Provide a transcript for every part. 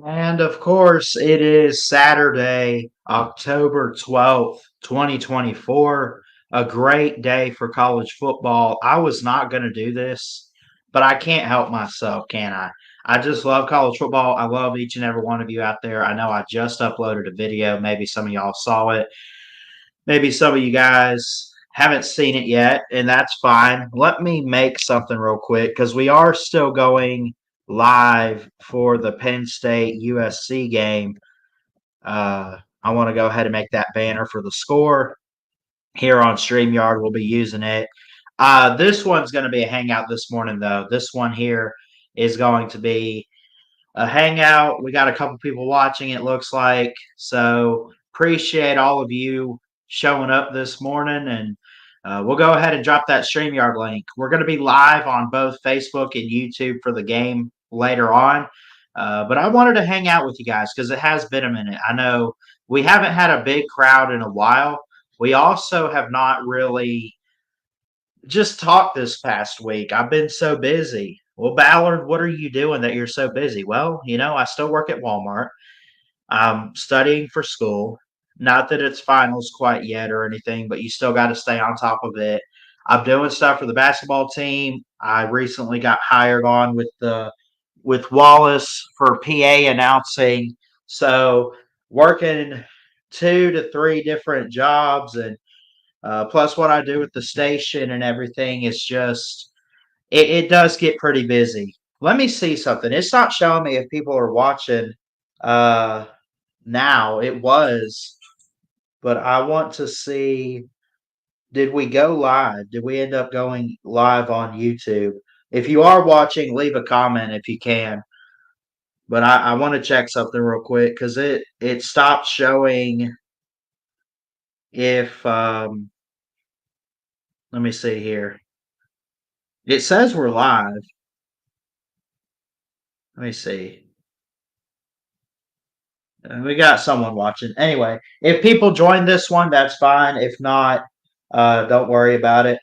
And of course, it is Saturday, October 12th, 2024. A great day for college football. I was not going to do this, but I can't help myself, can I? I just love college football. I love each and every one of you out there. I know I just uploaded a video. Maybe some of y'all saw it. Maybe some of you guys haven't seen it yet, and that's fine. Let me make something real quick because we are still going live for the Penn State USC game. I want to go ahead and make that banner for the score here on StreamYard. We'll be using it. This one's going to be a hangout this morning, though. This one here is going to be a hangout. We got a couple people watching, it looks like. So appreciate all of you showing up this morning. And we'll go ahead and drop that StreamYard link. We're going to be live on both Facebook and YouTube for the game later on. But I wanted to hang out with you guys because it has been a minute. I know we haven't had a big crowd in a while. We also have not really just talked this past week. I've been so busy. Well, Ballard, what are you doing that you're so busy? Well, I still work at Walmart. I'm studying for school. Not that it's finals quite yet or anything, but you still got to stay on top of it. I'm doing stuff for the basketball team. I recently got hired on with Wallace for PA announcing. So working 2 to 3 different jobs and plus what I do with the station and everything is just it does get pretty busy. Let me see something. It's not showing me if people are watching uh now. It was, but I want to see, did we go live? Did we end up going live on YouTube? If you are watching, leave a comment if you can. But I want to check something real quick because it stopped showing if let me see here. It says we're live. Let me see. We got someone watching. Anyway, if people join this one, that's fine. If not, don't worry about it.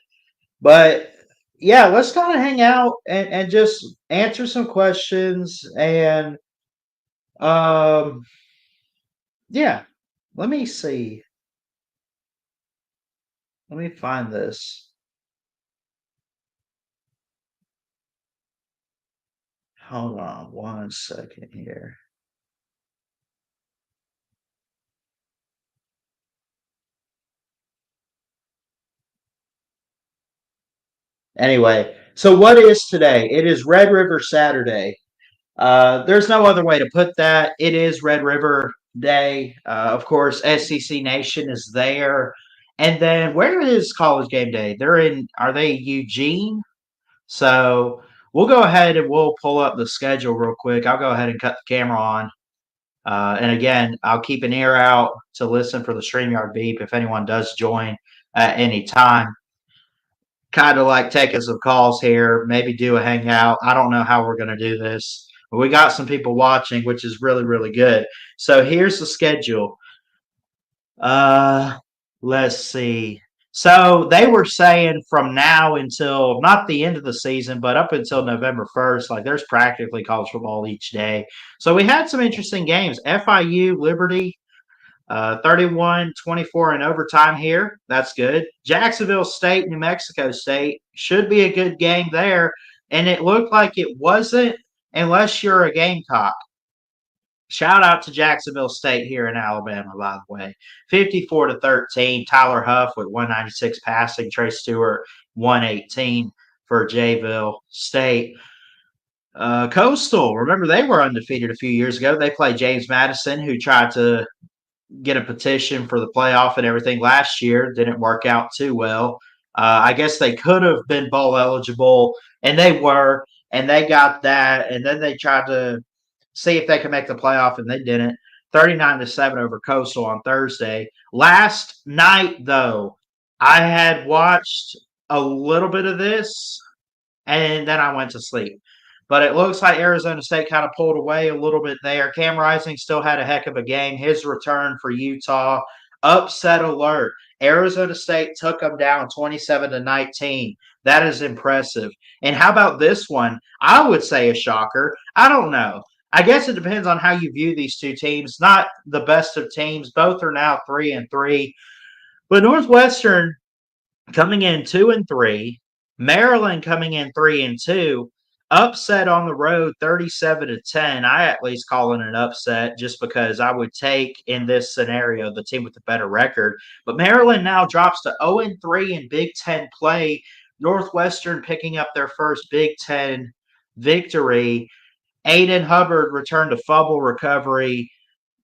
But yeah, let's kind of hang out and just answer some questions. And um, yeah, let me see. Let me find this. Hold on 1 second here. Anyway, so what is today? It is Red River Saturday. There's no other way to put that. It is Red River Day. Of course, SEC Nation is there. And then where is College Game Day? Are they Eugene? So we'll go ahead and we'll pull up the schedule real quick. I'll go ahead and cut the camera on. And again, I'll keep an ear out to listen for the StreamYard beep if anyone does join at any time. Kind of like taking some calls here, maybe do a hangout. I don't know how we're going to do this, but we got some people watching, which is really, really good. So here's the schedule. Uh, let's see. So they were saying from now until not the end of the season, but up until November 1st, like there's practically college football each day. So we had some interesting games. FIU, Liberty, 31-24 in overtime here. That's good. Jacksonville State, New Mexico State should be a good game there. And it looked like it wasn't unless you're a Gamecock. Shout out to Jacksonville State here in Alabama, by the way. 54-13. Tyler Huff with 196 passing. Trey Stewart, 118 for Jayville State. Coastal, remember they were undefeated a few years ago. They played James Madison, who tried to get a petition for the playoff and everything last year. Didn't work out too well. I guess they could have been bowl eligible, and they were, and they got that. And then they tried to see if they could make the playoff, and they didn't. 39-7 over Coastal on Thursday. Last night, though, I had watched a little bit of this, and then I went to sleep. But it looks like Arizona State kind of pulled away a little bit there. Cam Rising still had a heck of a game. His return for Utah, upset alert. Arizona State took them down 27-19. That is impressive. And how about this one? I would say a shocker. I don't know. I guess it depends on how you view these two teams. Not the best of teams. Both are now 3-3. But Northwestern coming in 2-3, Maryland coming in 3-2, upset on the road 37-10. I at least call it an upset just because I would take in this scenario the team with the better record. But Maryland now drops to 0-3 in Big Ten play. Northwestern picking up their first Big Ten victory. Aiden Hubbard returned to fumble recovery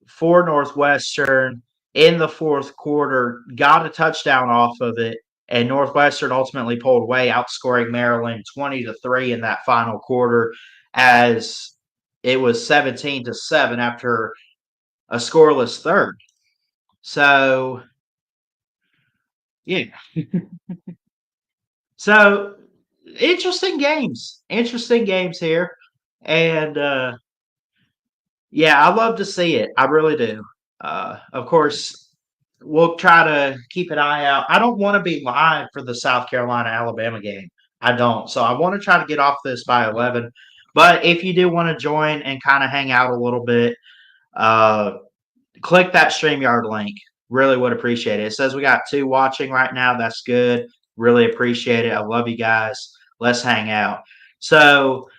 for Northwestern in the fourth quarter, got a touchdown off of it, and Northwestern ultimately pulled away, outscoring Maryland 20-3 in that final quarter, as it was 17-7 after a scoreless third. So, yeah. So, interesting games. Interesting games here. And yeah, I love to see it. I really do. Of course, we'll try to keep an eye out. I don't want to be live for the South Carolina Alabama game. I don't. So I want to try to get off this by 11. But if you do want to join and kind of hang out a little bit, uh, click that StreamYard link. Really would appreciate it. It says we got 2 watching right now. That's good. Really appreciate it. I love you guys. Let's hang out. So,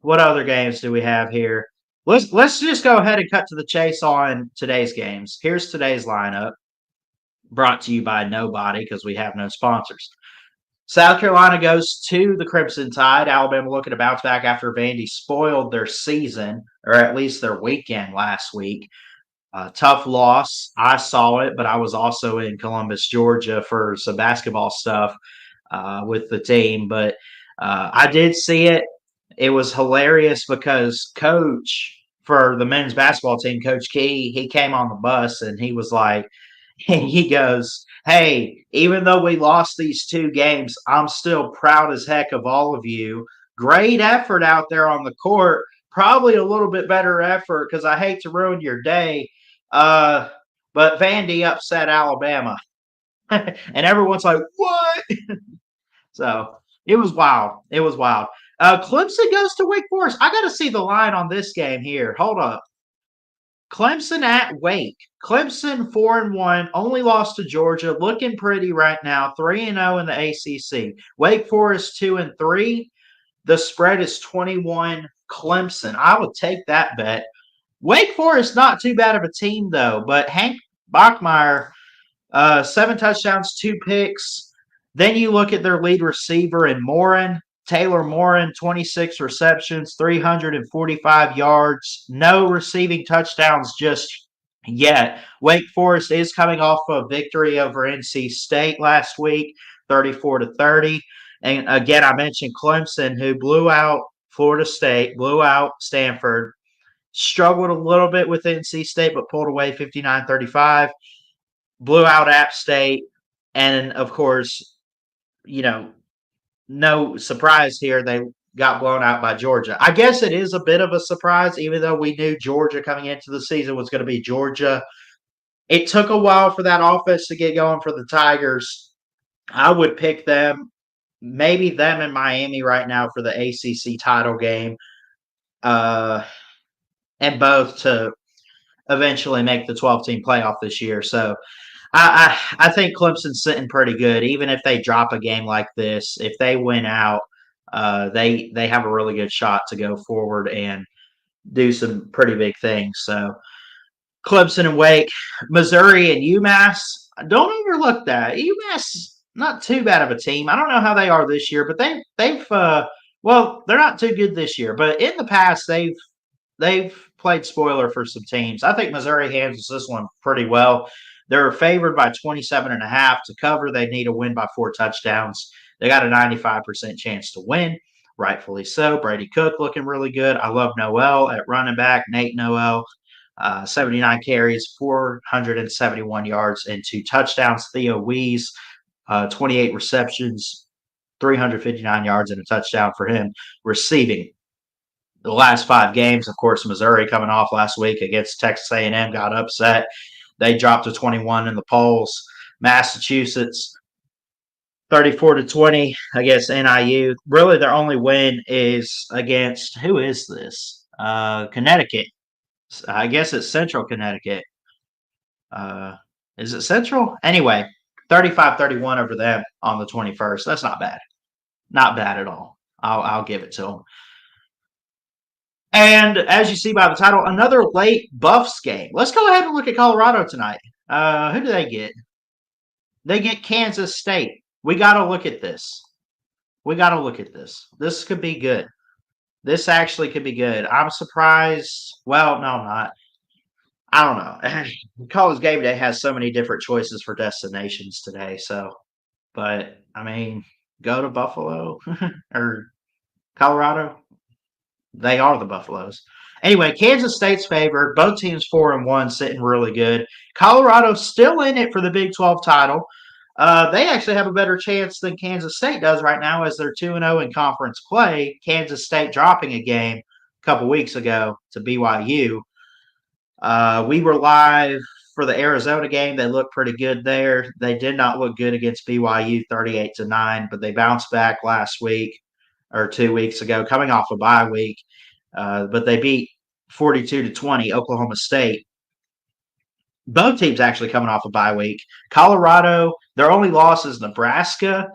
what other games do we have here? Let's just go ahead and cut to the chase on today's games. Here's today's lineup, brought to you by nobody because we have no sponsors. South Carolina goes to the Crimson Tide. Alabama looking to bounce back after Vandy spoiled their season, or at least their weekend last week. Tough loss. I saw it, but I was also in Columbus, Georgia for some basketball stuff with the team. But I did see it. It was hilarious because coach for the men's basketball team, Coach Key, he came on the bus and he was like, he goes, "Hey, even though we lost these 2 games, I'm still proud as heck of all of you. Great effort out there on the court. Probably a little bit better effort because I hate to ruin your day. Uh, but Vandy upset Alabama." And everyone's like, "What?" So it was wild. It was wild. Clemson goes to Wake Forest. I got to see the line on this game here. Hold up. Clemson at Wake. Clemson 4-1, only lost to Georgia, looking pretty right now. 3-0 in the ACC. Wake Forest 2-3. The spread is 21. Clemson. I would take that bet. Wake Forest not too bad of a team though, but Hank Bachmeier, 7 touchdowns, 2 picks. Then you look at their lead receiver in Morin, Taylor Morin, 26 receptions, 345 yards, no receiving touchdowns just yet. Wake Forest is coming off a victory over NC State last week, 34-30. And again, I mentioned Clemson, who blew out Florida State, blew out Stanford, struggled a little bit with NC State, but pulled away 59-35, blew out App State, and of course, no surprise here, they got blown out by Georgia. I guess it is a bit of a surprise, even though we knew Georgia coming into the season was going to be Georgia. It took a while for that offense to get going for the Tigers. I would pick them, maybe them and Miami right now for the ACC title game, and both to eventually make the 12-team playoff this year. So I think Clemson's sitting pretty good. Even if they drop a game like this, if they win out, they have a really good shot to go forward and do some pretty big things. So Clemson and Wake, Missouri and UMass. Don't overlook that. UMass not too bad of a team. I don't know how they are this year, but they've well, they're not too good this year. But in the past, they've played spoiler for some teams. I think Missouri handles this one pretty well. They're favored by 27.5 to cover. They need a win by 4 touchdowns. They got a 95% chance to win, rightfully so. Brady Cook looking really good. I love Noel at running back. Nate Noel, 79 carries, 471 yards, and 2 touchdowns. Theo Wees, 28 receptions, 359 yards, and a touchdown for him receiving. The last 5 games, of course, Missouri coming off last week against Texas A&M got upset. They dropped to 21 in the polls. Massachusetts, 34-20 against NIU. Really, their only win is against, who is this? Connecticut. I guess it's Central Connecticut. Uh, is it Central? Anyway, 35-31 over them on the 21st. That's not bad. Not bad at all. I'll give it to them. And as you see by the title, another late Buffs game. Let's go ahead and look at Colorado tonight. Who do they get? They get Kansas State. We got to look at this. We got to look at this. This could be good. This actually could be good. I'm surprised. Well, no, I'm not. I don't know. College game day has so many different choices for destinations today. So, but I mean, go to Buffalo or Colorado. They are the Buffaloes. Anyway, Kansas State's favored. Both teams 4-1, sitting really good. Colorado's still in it for the Big 12 title. They actually have a better chance than Kansas State does right now, as they're 2-0 in conference play. Kansas State dropping a game a couple weeks ago to BYU. We were live for the Arizona game. They looked pretty good there. They did not look good against BYU 38-9, but they bounced back last week or 2 weeks ago, coming off a bye week. But they beat 42-20 Oklahoma State. Both teams actually coming off a bye week. Colorado, their only loss is Nebraska.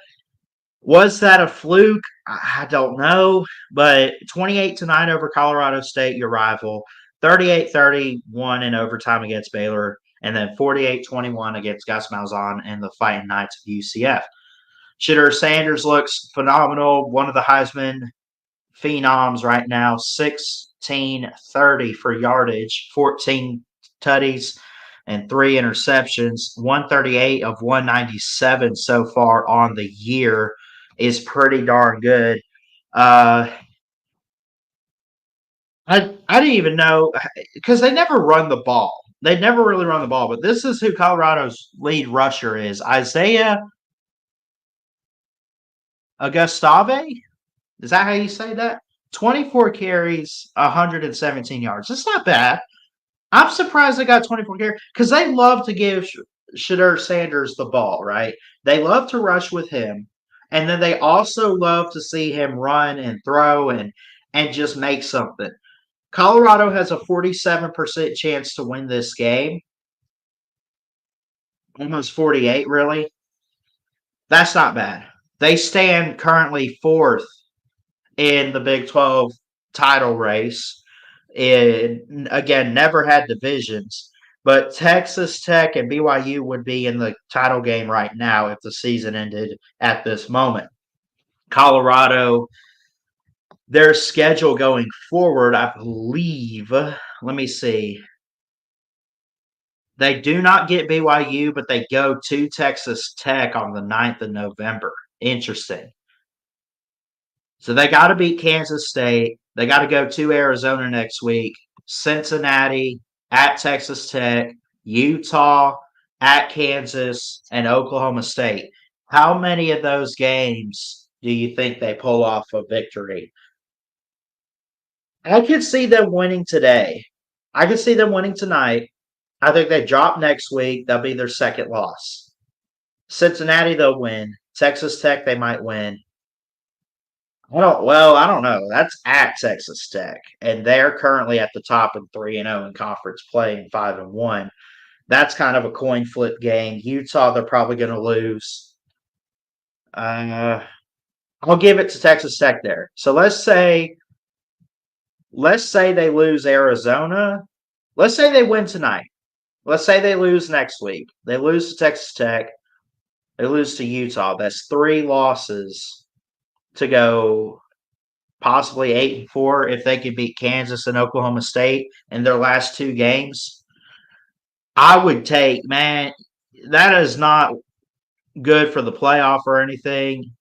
Was that a fluke? I don't know. But 28-9 over Colorado State, your rival. 38-31 in overtime against Baylor. And then 48-21 against Gus Malzahn and the Fighting Knights of UCF. Shedeur Sanders looks phenomenal. One of the Heisman phenoms right now. 16-30 for yardage, 14 tutties, and 3 interceptions. 138 of 197 so far on the year is pretty darn good. I didn't even know, because they never run the ball. They never really run the ball, but this is who Colorado's lead rusher is. Isaiah Augustave? Is that how you say that? 24 carries, 117 yards. It's not bad. I'm surprised they got 24 carries because they love to give Shedeur Sanders the ball, right? They love to rush with him. And then they also love to see him run and throw and just make something. Colorado has a 47% chance to win this game. Almost 48, really. That's not bad. They stand currently fourth in the Big 12 title race. It, again, never had divisions, but Texas Tech and BYU would be in the title game right now if the season ended at this moment. Colorado, their schedule going forward, I believe, let me see. They do not get BYU, but they go to Texas Tech on the 9th of November. Interesting. So they got to beat Kansas State. They got to go to Arizona next week, Cincinnati, at Texas Tech, Utah, at Kansas, and Oklahoma State. How many of those games do you think they pull off a victory? I could see them winning today. I could see them winning tonight. I think they drop next week. That'll be their second loss. Cincinnati, they'll win. Texas Tech, they might win. I don't know. That's at Texas Tech, and they're currently at the top in 3-0 in conference play and 5-1. That's kind of a coin flip game. Utah, they're probably going to lose. I'll give it to Texas Tech there. So let's say they lose Arizona. Let's say they win tonight. Let's say they lose next week. They lose to Texas Tech. They lose to Utah. That's 3 losses to go possibly 8-4 if they could beat Kansas and Oklahoma State in their last 2 games. I would take, man, that is not good for the playoff or anything.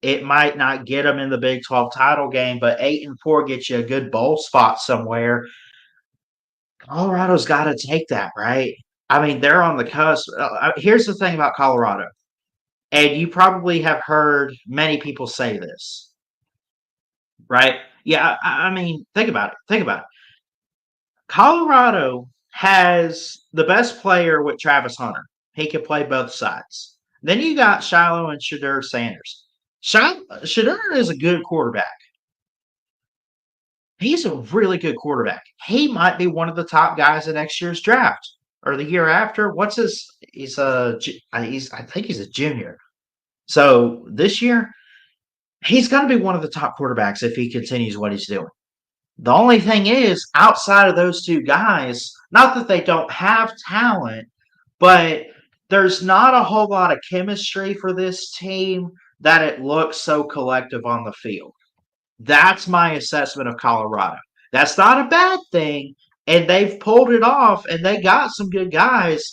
It might not get them in the Big 12 title game, but 8-4 gets you a good bowl spot somewhere. Colorado's got to take that, right? I mean, they're on the cusp. Here's the thing about Colorado, and you probably have heard many people say this, right? Yeah, I mean, think about it. Think about it. Colorado has the best player with Travis Hunter. He can play both sides. Then you got Shiloh and Shedeur Sanders. Shedeur is a good quarterback. He's a really good quarterback. He might be one of the top guys in next year's draft or the year after. What's his? He's I think he's a junior. So this year he's going to be one of the top quarterbacks if he continues what he's doing. The only thing is, outside of those two guys, not that they don't have talent, but there's not a whole lot of chemistry for this team that it looks so collective on the field. That's my assessment of Colorado. That's not a bad thing, and they've pulled it off, and they got some good guys.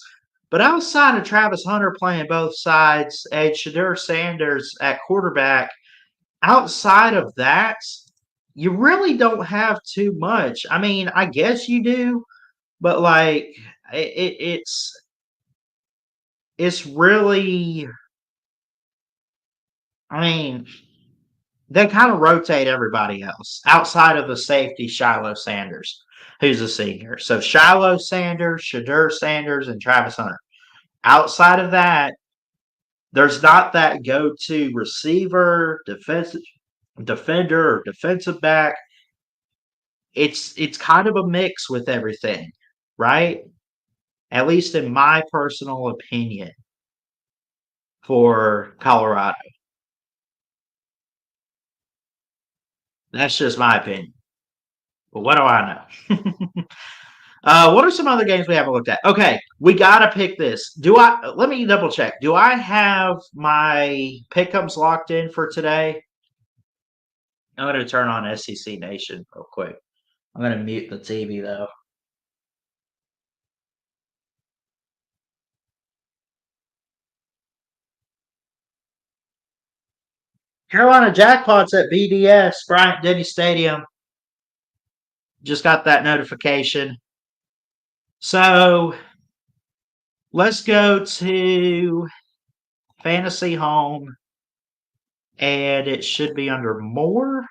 But outside of Travis Hunter playing both sides and Shadur Sanders at quarterback, outside of that, you really don't have too much. I mean, I guess you do, but like it's really. I mean, they kind of rotate everybody else outside of the safety Shiloh Sanders, who's a senior. So Shiloh Sanders, Shadur Sanders, and Travis Hunter. Outside of that, there's not that go-to receiver, defender, or defensive back. It's kind of a mix with everything, right? At least in my personal opinion for Colorado. That's just my opinion. But what do I know? What are some other games we haven't looked at? Okay, we gotta pick this. Do I? Let me double check. Do I have my pick'ems locked in for today? I'm gonna turn on SEC Nation real quick. I'm gonna mute the TV though. Carolina Jackpots at BDS Bryant Denny Stadium. Just got that notification. So let's go to Fantasy Home, and it should be under more.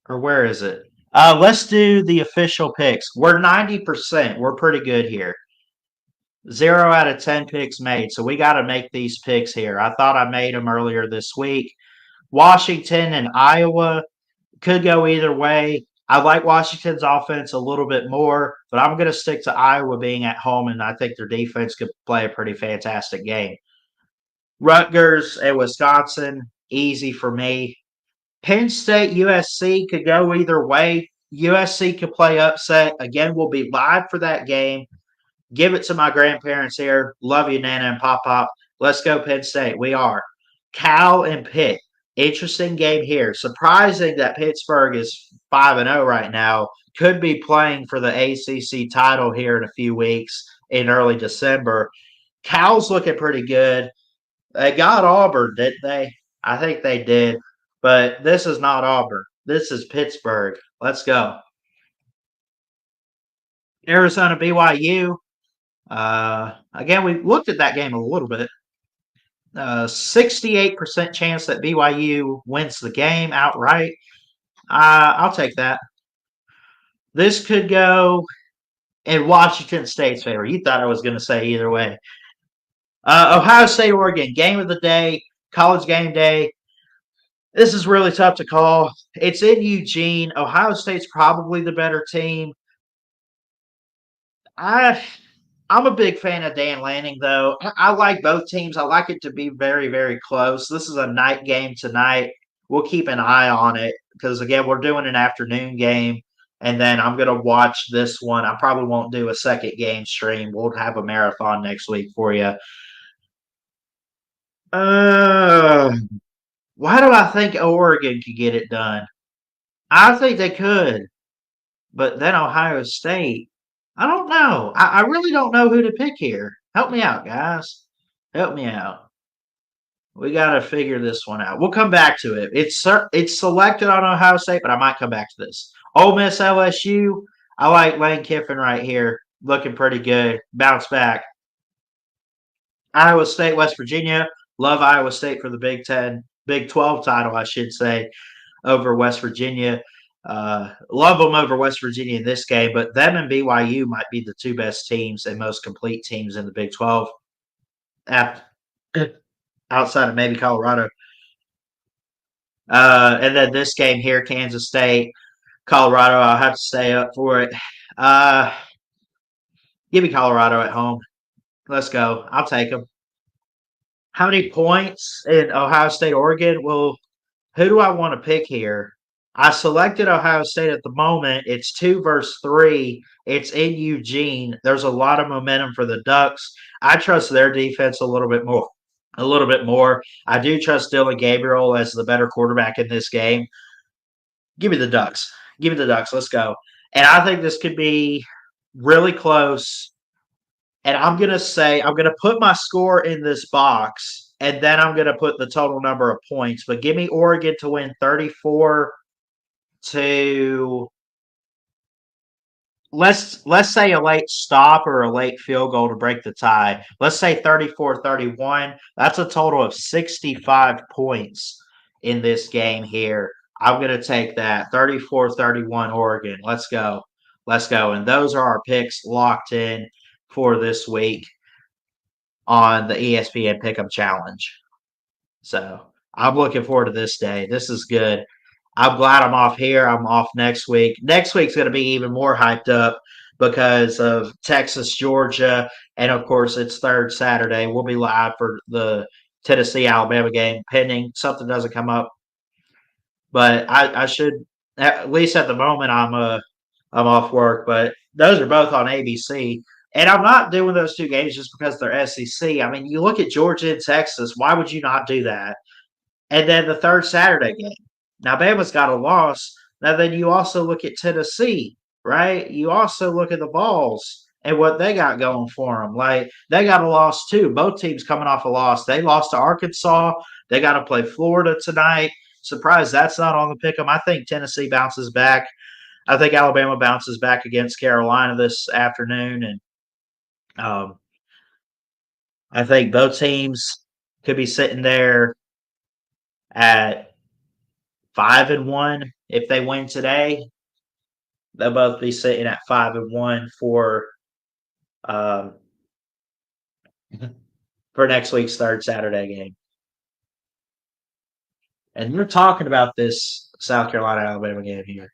Or where is it? Let's do the official picks. We're 90%. We're pretty good here. 0 out of 10 picks made. So we got to make these picks here. I thought I made them earlier this week. Washington and Iowa could go either way. I like Washington's offense a little bit more, but I'm going to stick to Iowa being at home, and I think their defense could play a pretty fantastic game. Rutgers and Wisconsin, easy for me. Penn State, USC could go either way. USC could play upset. Again, we'll be live for that game. Give it to my grandparents here. Love you, Nana and Pop Pop. Let's go, Penn State. We are. Cal and Pitt. Interesting game here. Surprising that Pittsburgh is 5-0 right now. Could be playing for the ACC title here in a few weeks in early December. Cal's looking pretty good. They got Auburn, didn't they? I think they did. But this is not Auburn. This is Pittsburgh. Let's go. Arizona BYU. Again, we looked at that game a little bit. 68% chance that BYU wins the game outright. I'll take that. This could go in Washington State's favor. You thought I was going to say either way. Ohio State, Oregon, game of the day, college game day. This is really tough to call. It's in Eugene. Ohio State's probably the better team. I'm a big fan of Dan Lanning, though. I like both teams. I like it to be very, very close. This is a night game tonight. We'll keep an eye on it because, again, we're doing an afternoon game, and then I'm going to watch this one. I probably won't do a second game stream. We'll have a marathon next week for you. Why do I think Oregon could get it done? I think they could, but then Ohio State. I don't know. I really don't know who to pick here. Help me out, guys. Help me out. We got to figure this one out. We'll come back to it. It's selected on Ohio State, but I might come back to this. Ole Miss LSU. I like Lane Kiffin right here. Looking pretty good. Bounce back. Iowa State, West Virginia. Love Iowa State for the Big 12 title, I should say, over West Virginia. Love them over West Virginia in this game, but them and BYU might be the two best teams and most complete teams in the Big 12 outside of maybe Colorado. And then this game here, Kansas State, Colorado. I'll have to stay up for it. Uh, Give me Colorado at home. Let's go. I'll take them. How many points in Ohio State, Oregon? Well, who do I want to pick here? I selected Ohio State at the moment. It's 2 versus 3. It's in Eugene. There's a lot of momentum for the Ducks. I trust their defense a little bit more. A little bit more. I do trust Dylan Gabriel as the better quarterback in this game. Give me the Ducks. Give me the Ducks. Let's go. And I think this could be really close. And I'm gonna put my score in this box, and then I'm gonna put the total number of points. But give me Oregon to win 34 to let's say a late stop or a late field goal to break the tie. Let's say 34-31. That's a total of 65 points in this game here. I'm going to take that 34-31 Oregon. Let's go. Let's go. And those are our picks locked in for this week on the ESPN Pick'em Challenge. So I'm looking forward to this day. This is good. I'm glad I'm off here. I'm off next week. Next week's going to be even more hyped up because of Texas, Georgia, and of course it's third Saturday. We'll be live for the Tennessee Alabama game, pending something doesn't come up. But I should at least at the moment I'm off work. But those are both on ABC. And I'm not doing those two games just because they're SEC. I mean, you look at Georgia and Texas. Why would you not do that? And then the third Saturday game. Now, Bama's got a loss. Now, then you also look at Tennessee, right? You also look at the Vols and what they got going for them. Like, they got a loss too. Both teams coming off a loss. They lost to Arkansas. They got to play Florida tonight. Surprised that's not on the pick 'em. I think Tennessee bounces back. I think Alabama bounces back against Carolina this afternoon. And um, I think both teams could be sitting there at 5-1 if they win today. They'll both be sitting at 5-1 um, for next week's third Saturday game. And we're talking about this South Carolina Alabama game here.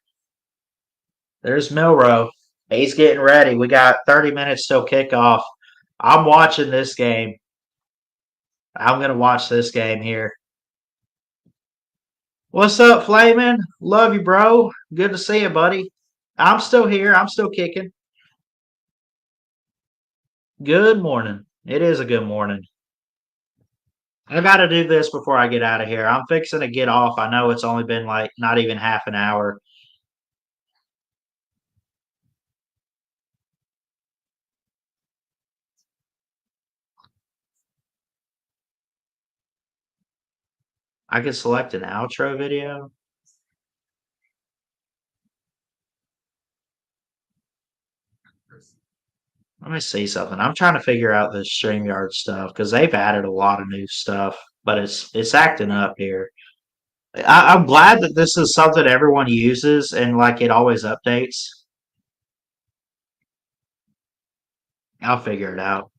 There's Milrow. He's getting ready. We got 30 minutes till kickoff. I'm watching this game. I'm gonna watch this game here. What's up, Flamin'? Love you, bro. Good to see you, buddy. I'm still here. I'm still kicking. Good morning. It is a good morning. I got to do this before I get out of here. I'm fixing to get off. I know it's only been like not even half an hour. I can select an outro video. Let me see something. I'm trying to figure out this StreamYard stuff because they've added a lot of new stuff, but it's acting up here. I'm glad that this is something everyone uses and like it always updates. I'll figure it out.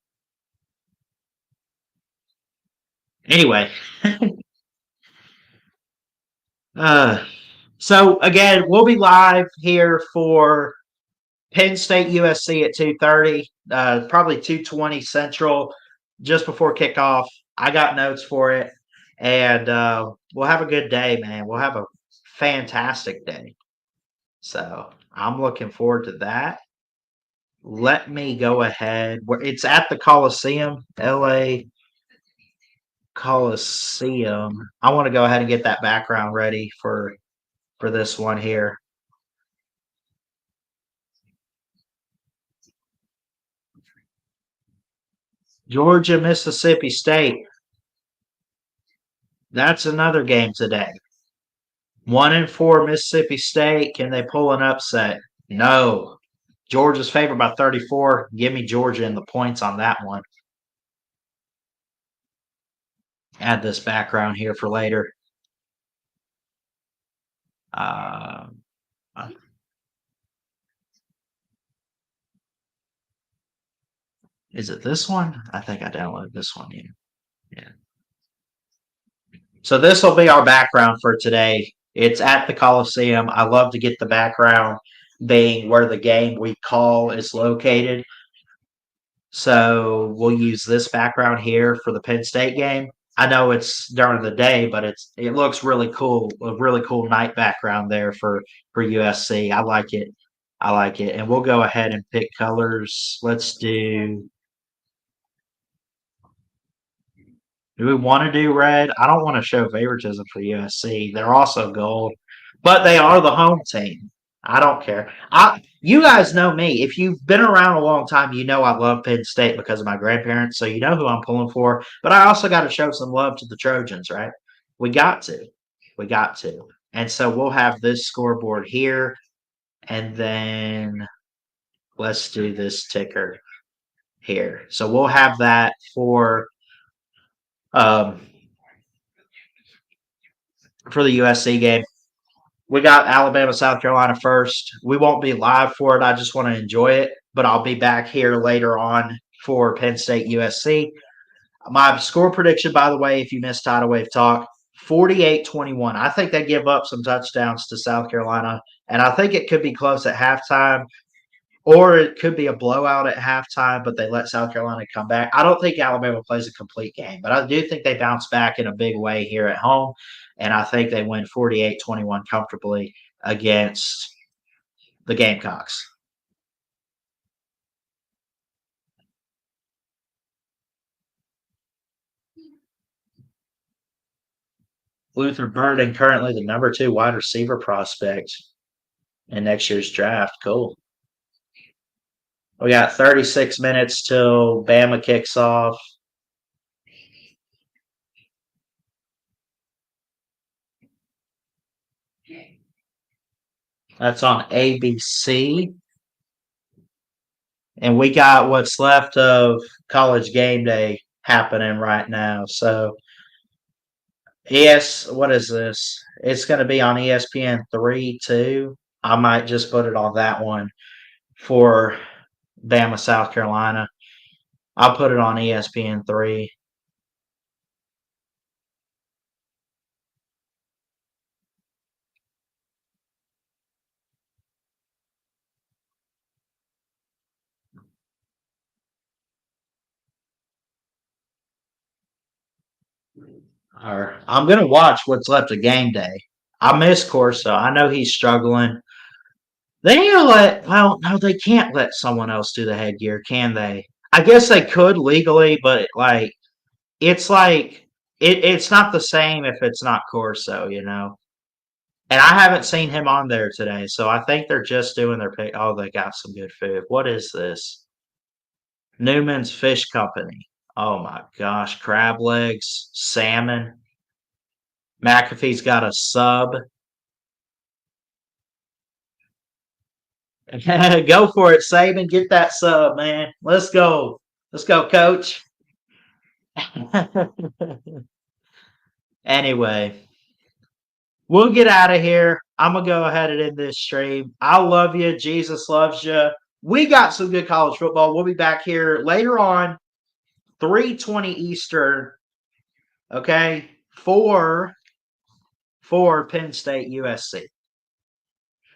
Anyway, uh, so again, we'll be live here for Penn State USC at 2:30, probably 2:20 Central, just before kickoff. I got notes for it, and we'll have a good day, man. We'll have a fantastic day. So I'm looking forward to that. Let me go ahead. It's at the Coliseum, LA Coliseum. I want to go ahead and get that background ready for this one here. Georgia, Mississippi State. That's another game today. 1-4 Mississippi State. Can they pull an upset? No. Georgia's favored by 34. Give me Georgia and the points on that one. Add this background here for later. Uh, is it this one? I think I downloaded this one. Yeah. So this will be our background for today. It's at the Coliseum. I love to get the background being where the game we call is located. So we'll use this background here for the Penn State game. I know it's during the day, but it looks really cool. A really cool night background there for USC. I like it. I like it. And we'll go ahead and pick colors. Let's do. Do we want to do red? I don't want to show favoritism for USC. They're also gold, but they are the home team. I don't care. You guys know me. If you've been around a long time, you know I love Penn State because of my grandparents. So you know who I'm pulling for. But I also got to show some love to the Trojans, right? We got to. We got to. And so we'll have this scoreboard here, and then let's do this ticker here. So we'll have that um, for the USC game. We got Alabama, South Carolina first. We won't be live for it. I just want to enjoy it, but I'll be back here later on for Penn State USC. My score prediction, by the way, if you missed Tidal Wave Talk, 48-21. I think they give up some touchdowns to South Carolina, and I think it could be close at halftime, or it could be a blowout at halftime, but they let South Carolina come back. I don't think Alabama plays a complete game, but I do think they bounce back in a big way here at home, and I think they win 48-21 comfortably against the Gamecocks. Luther Burden, currently the number 2 wide receiver prospect in next year's draft. Cool. We got 36 minutes till Bama kicks off. That's on ABC. And we got what's left of college game day happening right now. So, yes, what is this? It's going to be on ESPN 3 too. I might just put it on that one for Bama, South Carolina. I'll put it on ESPN 3. Or I'm going to watch what's left of game day. I miss Corso. I know he's struggling. They need to well, no, they can't let someone else do the headgear, can they? I guess they could legally, but it's not the same if it's not Corso, you know. And I haven't seen him on there today, so I think they're just doing their pick. Oh, they got some good food. What is this? Newman's Fish Company. Oh my gosh, crab legs, salmon. McAfee's got a sub. Go for it, Saban. Get that sub, man. Let's go. Let's go, coach. Anyway, we'll get out of here. I'm going to go ahead and end this stream. I love you. Jesus loves you. We got some good college football. We'll be back here later on, 3:20 Eastern, okay, for Penn State USC.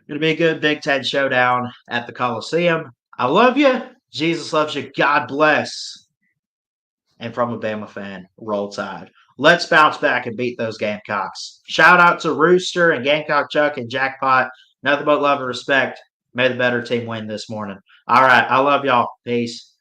Going to be a good Big Ten showdown at the Coliseum. I love you. Jesus loves you. God bless. And from a Bama fan, roll tide. Let's bounce back and beat those Gamecocks. Shout out to Rooster and Gamecock Chuck and Jackpot. Nothing but love and respect. May the better team win this morning. All right. I love y'all. Peace.